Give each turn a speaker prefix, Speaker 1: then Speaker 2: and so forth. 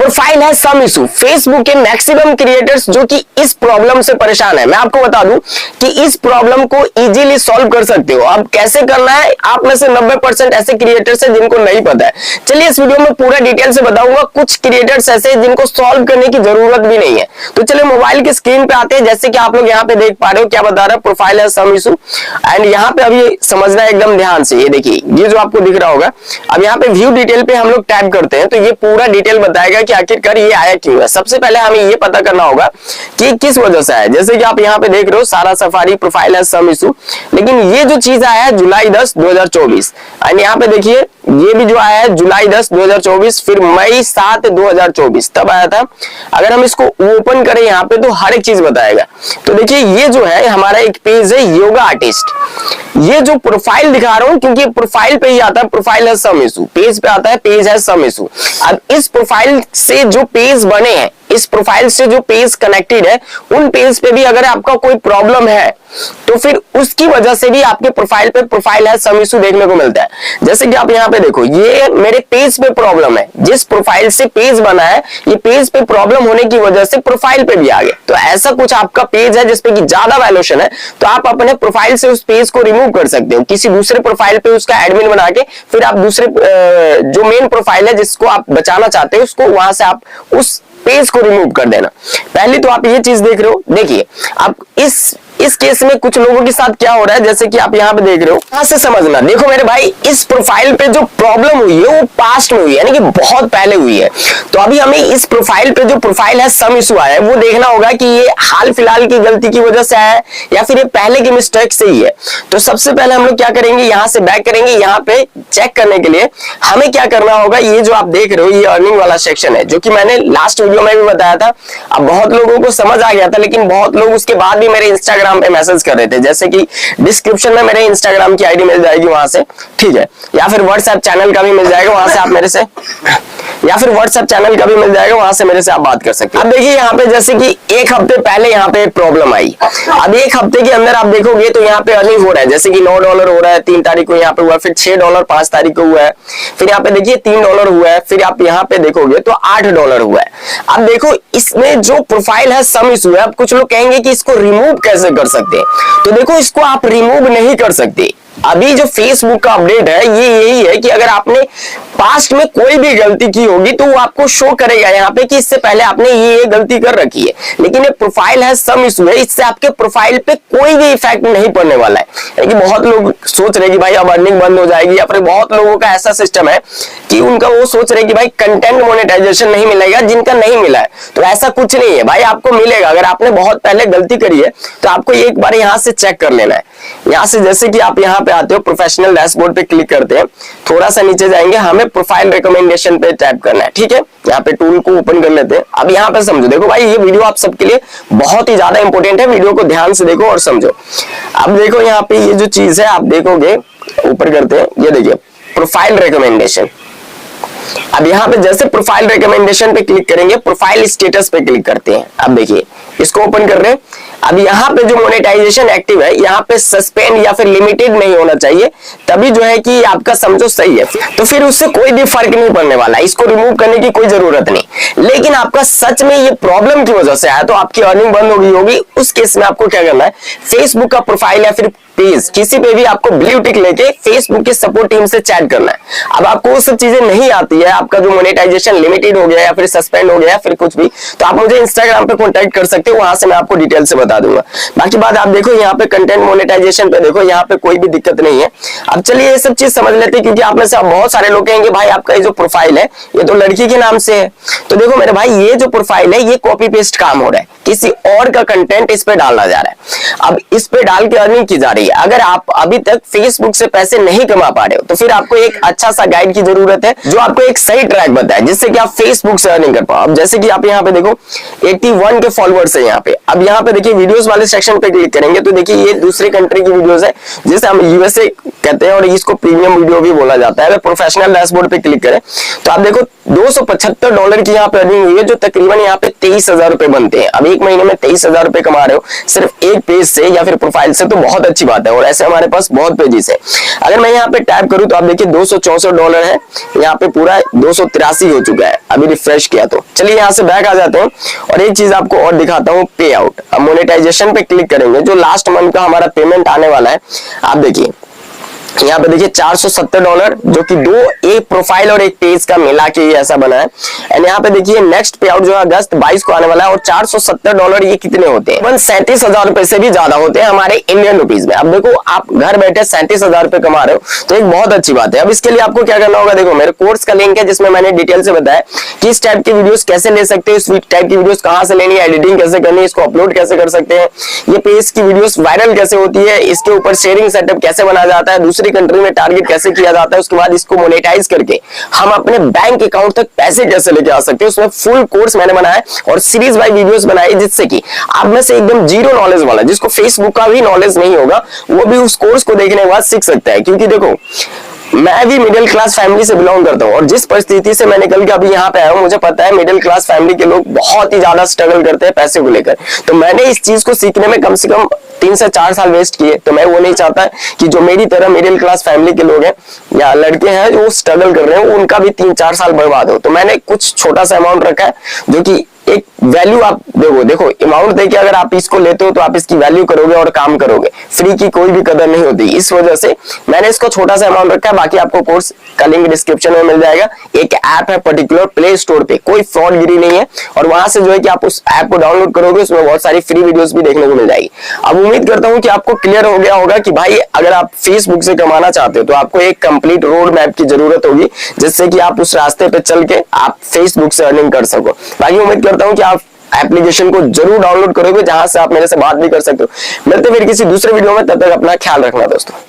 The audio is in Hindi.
Speaker 1: प्रोफाइल है सम इशू। फेसबुक के मैक्सिमम क्रिएटर्स जो कि इस प्रॉब्लम से परेशान है, मैं आपको बता दूं कि इस प्रॉब्लम को इजीली सॉल्व कर सकते हो। अब कैसे करना है, आप में से 90% ऐसे क्रिएटर्स हैं जिनको नहीं पता है। चलिए इस वीडियो में पूरा डिटेल से बताऊंगा। कुछ क्रिएटर्स ऐसे हैं जिनको सॉल्व करने की जरूरत भी नहीं है। तो चलिए मोबाइल की स्क्रीन पे आते हैं। जैसे कि आप लोग यहाँ पे देख पा रहे हो, क्या बता रहा है, प्रोफाइल है सम इशू। एंड यहाँ पे अभी समझना है एकदम ध्यान से। ये देखिए, ये जो आपको दिख रहा होगा, अब यहाँ पे व्यू डिटेल पे हम लोग टैप करते हैं तो ये पूरा डिटेल बताएगा कि आखिरकार ये आया क्यों है। सबसे पहले हमें ये पता करना होगा कि किस वजह से आया। जैसे कि आप यहाँ पे देख रहे हो, सारा सफारी प्रोफाइल है सम इशू, लेकिन ये जो चीज आया है जुलाई 10, 2024। एंड यहाँ पे देखिए ये भी जो आया है जुलाई 10, 2024, फिर मई 7, 2024 तब आया था। अगर हम इसको ओपन करें यहाँ पे तो हर एक चीज बताएगा। तो देखिए ये जो है हमारा एक पेज है योगा आर्टिस्ट। ये जो प्रोफाइल दिखा रहा हूं क्योंकि प्रोफाइल पे ही आता है प्रोफाइल है सम इशू, पेज पे आता है पेज है सम इशू। अब इस प्रोफाइल से जो पेज बने हैं, इस प्रोफाइल से जो पेज कनेक्टेड है, उन पेज पे भी अगर आपका कोई प्रॉब्लम है तो फिर उसकी वजह से भी आपके प्रोफाइल पे प्रोफाइल है सम इशू देखने को मिलता है। जैसे कि आप यहाँ पे देखो, ये मेरे पेज पे प्रॉब्लम है। जिस प्रोफाइल से पेज बना है, ये पेज पे प्रॉब्लम होने की वजह से प्रोफाइल पे भी आ गया। तो ऐसा कुछ आपका पेज है जिसपे कि ज्यादा वैल्यूएशन है, तो आप अपने प्रोफाइल से उस पेज को रिमूव कर सकते हो। किसी दूसरे प्रोफाइल पे उसका एडमिन बना के फिर आप दूसरे जो मेन प्रोफाइल है जिसको आप बचाना चाहते हो, उसको वहां से आप उस पेज को रिमूव कर देना। पहले तो आप ये चीज देख रहे हो। देखिए आप इस केस में कुछ लोगों के साथ क्या हो रहा है, जैसे कि आप यहाँ पे देख रहे हो, यहां से समझना। देखो मेरे भाई, इस प्रोफाइल पे जो प्रॉब्लम हुई है वो पास्ट में हुई है, यानी कि बहुत पहले हुई है। तो अभी हमें इस प्रोफाइल पे जो प्रोफाइल है सम इशू आया है वो देखना होगा कि ये हाल फिलहाल की गलती की वजह से आया है या फिर ये पहले की मिस्टेक से ही है। तो सबसे पहले हम लोग क्या करेंगे, यहाँ से बैक करेंगे। यहाँ पे चेक करने के लिए हमें क्या करना होगा, ये जो आप देख रहे हो ये अर्निंग वाला सेक्शन है, जो कि मैंने लास्ट वीडियो में भी बताया था। अब बहुत लोगों को समझ आ गया था, लेकिन बहुत लोग उसके बाद भी मेरे इंस्टाग्राम पे मैसेज कर रहे थे। जैसे कि डिस्क्रिप्शन में मेरे इंस्टाग्राम की आईडी मिल जाएगी वहां से, ठीक है, या फिर व्हाट्सएप चैनल का भी मिल जाएगा, वहां से आप मेरे से, या फिर व्हाट्सएप चैनल का भी मिल जाएगा, वहां से मेरे से आप बात कर सकते हैं। अब देखिए यहाँ पे जैसे कि एक हफ्ते पहले यहाँ पे एक प्रॉब्लम आई। अब एक हफ्ते के अंदर आप देखोगे तो यहाँ पे अर्निंग हो रहा है। जैसे कि $9 हो रहा है 3 तारीख को यहाँ पे हुआ, फिर $6 5 तारीख को हुआ है, फिर यहाँ पे देखिए $3 हुआ है, फिर आप यहाँ पे देखोगे तो $8 हुआ है। अब देखो इसमें जो प्रोफाइल है सम इशू है। अब कुछ लोग कहेंगे कि इसको रिमूव कैसे कर सकते हैं, तो देखो इसको आप रिमूव नहीं कर सकते। अभी जो फेसबुक का अपडेट है ये यही है कि अगर आपने पास्ट में कोई भी गलती की होगी तो वो आपको शो करेगा यहाँ पे कि इससे पहले आपने ये गलती कर रखी है। लेकिन ये प्रोफाइल है सम इशू है, इससे आपके प्रोफाइल पे कोई भी इफेक्ट नहीं पड़ने वाला है। लेकिन बहुत लोग सोच रहे कि भाई अब अर्निंग बंद हो जाएगी, या फिर बहुत लोगों का ऐसा सिस्टम है कि उनका वो सोच रहे कि भाई कंटेंट मोनेटाइजेशन नहीं मिलेगा, जिनका नहीं मिला है। तो ऐसा कुछ नहीं है भाई, आपको मिलेगा। अगर आपने बहुत पहले गलती करी है तो आपको एक बार यहाँ से चेक कर लेना है। यहाँ से जैसे कि आप यहाँ पे आते हो, प्रोफेशनल डैशबोर्ड पे क्लिक करते हैं, थोड़ा सा नीचे जाएंगे, हमें प्रोफाइल रिकमेंडेशन पे टैप करना है, ठीक है। यहाँ पे टूल को ओपन कर लेते हैं। अब यहाँ पे समझो, देखो भाई ये वीडियो आप सबके लिए बहुत ही ज्यादा इंपॉर्टेंट है, वीडियो को ध्यान से देखो और समझो। अब देखो यहाँ पे ये जो चीज है आप देखोगे, ऊपर करते हैं, ये देखिए प्रोफाइल रिकमेंडेशन। अब यहाँ पे जैसे प्रोफाइल रिकमेंडेशन पे क्लिक करेंगे, प्रोफाइल स्टेटस पे क्लिक करते हैं। अब देखिए इसको ओपन कर रहे हैं। अब यहाँ पे जो मोनेटाइजेशन एक्टिव है, यहाँ पे सस्पेंड या फिर लिमिटेड नहीं होना चाहिए, तभी जो है कि आपका समझो सही है। तो फिर उससे कोई भी फर्क नहीं पड़ने वाला, इसको रिमूव करने की कोई जरूरत नहीं। लेकिन आपका सच में ये प्रॉब्लम की वजह से आया तो आपकी अर्निंग बंद हो गई होगी, उस केस में आपको क्या करना है, फेसबुक का प्रोफाइल या फिर पेज किसी पे भी आपको ब्लू टिक लेके फेसबुक की सपोर्ट टीम से चैट करना है। अब आपको वो सब चीजें नहीं आती है, आपका जो मोनेटाइजेशन लिमिटेड हो गया या फिर सस्पेंड हो गया या फिर कुछ भी, तो आप मुझे इंस्टाग्राम पे कांटेक्ट कर सकते हो, वहां से मैं आपको डिटेल से बता दूंगा। बाकी बात आप देखो यहाँ पे कंटेंट मोनेटाइजेशन पे देखो, यहाँ पे कोई भी दिक्कत नहीं है। अब चलिए ये सब चीज समझ लेते हैं, क्योंकि आप में से बहुत सारे लोग कहेंगे भाई आपका ये जो प्रोफाइल है ये तो लड़की के नाम से है। तो देखो मेरे भाई, ये जो प्रोफाइल है ये कॉपी पेस्ट काम हो रहा है, किसी और का कंटेंट इस पे डाला जा रहा है। अब इस पे डाल के अर्निंग की जा रही है। अगर आप अभी तक फेसबुक से पैसे नहीं कमा पा रहे हो तो फिर आपको एक अच्छा सा गाइड की जरूरत है, जो आपको एक सही ट्रैक बताए जिससे कि आप फेसबुक से अर्निंग कर पाओ। अब जैसे कि आप यहाँ पे देखो 81 के फॉलोअर्स है यहाँ पे। अब यहाँ पे देखिए वीडियोस वाले सेक्शन पे क्लिक करेंगे तो देखिए ये दूसरी कंट्री की वीडियोस है, जिसे हम यूएसए कहते हैं और इसको प्रीमियम वीडियो भी बोला जाता है। अगर प्रोफेशनल डैशबोर्ड पे क्लिक करें तो आप देखो $275 की यहाँ पे अर्निंग हुई है जो तकरीबन यहाँ पे 23,000 रुपए बनते हैं। अब एक महीने में 23,000 रुपए कमा रहे हो सिर्फ एक पेज से या फिर प्रोफाइल से, तो बहुत अच्छी बात है। और ऐसे हमारे पास बहुत पेजेस है। अगर मैं यहाँ पे टैप करूँ तो आप देखिए $264 है, यहाँ पे पूरा 283 हो चुका है अभी रिफ्रेश किया तो। चलिए यहाँ से बैक आ जाते हैं और एक चीज आपको और दिखाता हूँ, पे आउट। अब मोनेटाइजेशन पे क्लिक करेंगे, जो लास्ट मंथ का हमारा पेमेंट आने वाला है, आप देखिए यहाँ पे देखिए $470 जो कि एक प्रोफाइल और एक पेज का मिला के ये ऐसा बना है। एंड यहाँ पे देखिए नेक्स्ट पे आउट जो है अगस्त 22 को आने वाला है। और $470 ये कितने होते हैं? 37,000 रुपए से भी ज्यादा होते हैं हमारे इंडियन रुपीज में। अब देखो आप घर बैठे 37,000 रुपए कमा रहे हो तो एक बहुत अच्छी बात है। अब इसके लिए आपको क्या करना होगा, देखो मेरे कोर्स का लिंक है जिसमें मैंने डिटेल से बताया कि इस टाइप की वीडियोस कैसे ले सकते हैं, इस टाइप की वीडियोस कहां से लेनी है, एडिटिंग कैसे करनी है, इसको अपलोड कैसे कर सकते हैं, ये पेज की वीडियोस वायरल कैसे होती है, इसके ऊपर शेयरिंग सेटअप कैसे बनाया जाता है, दूसरी कंट्री में टारगेट कैसे किया जाता है, उसके बाद इसको मोनेटाइज करके हम अपने बैंक अकाउंट तक पैसे कैसे लेके आ सकते हैं, उसमें फुल कोर्स मैंने बनाया और सीरीज बाय वीडियोस बनाई, जिससे कि आप में से एकदम जीरो नॉलेज वाला जिसको फेसबुक का भी नॉलेज नहीं होगा वो भी उस कोर्स को देखने के बाद सीख सकता है। क्योंकि देखो मैं भी मिडिल क्लास फैमिली से बिलोंग करता हूँ और जिस परिस्थिति से मैं निकल के अभी यहाँ पे आया हूँ, मुझे पता है मिडिल क्लास फैमिली के लोग बहुत ही ज्यादा स्ट्रगल करते हैं पैसे को लेकर। तो मैंने इस चीज को सीखने में कम से कम 3 से 4 साल वेस्ट किए। तो मैं वो नहीं चाहता कि जो मेरी तरह मिडिल क्लास फैमिली के लोग हैं या लड़के हैं जो स्ट्रगल कर रहे हैं उनका भी 3-4 साल बर्बाद हो। तो मैंने कुछ छोटा सा अमाउंट रखा है जो कि एक वैल्यू आप देखो अमाउंट देके अगर आप इसको लेते हो तो आप इसकी वैल्यू करोगे और काम करोगे। फ्री की कोई भी कदर नहीं होती, इस वजह से मैंने इसको छोटा सा अमाउंट रखा है। बाकी आपको कोर्स का लिंक डिस्क्रिप्शन में मिल जाएगा। एक ऐप है पर्टिकुलर प्ले स्टोर पे, कोई फ्रॉडगिरी नहीं है और वहां से जो है कि आप उस ऐप को डाउनलोड करोगे, उसमें बहुत सारी फ्री वीडियोस भी देखने को मिल जाएगी। अब उम्मीद करता हूं कि आपको क्लियर हो गया होगा कि भाई अगर आप फेसबुक से कमाना चाहते हो तो आपको एक कंप्लीट रोड मैप की जरूरत होगी, जिससे कि आप उस रास्ते पे चल के आप फेसबुक से अर्निंग कर सको। बाकी उम्मीद करता हूं कि आप एप्लीकेशन को जरूर डाउनलोड करोगे, जहां से आप मेरे से बात भी कर सकते हो। मिलते फिर किसी दूसरे वीडियो में, तब तक अपना ख्याल रखना दोस्तों।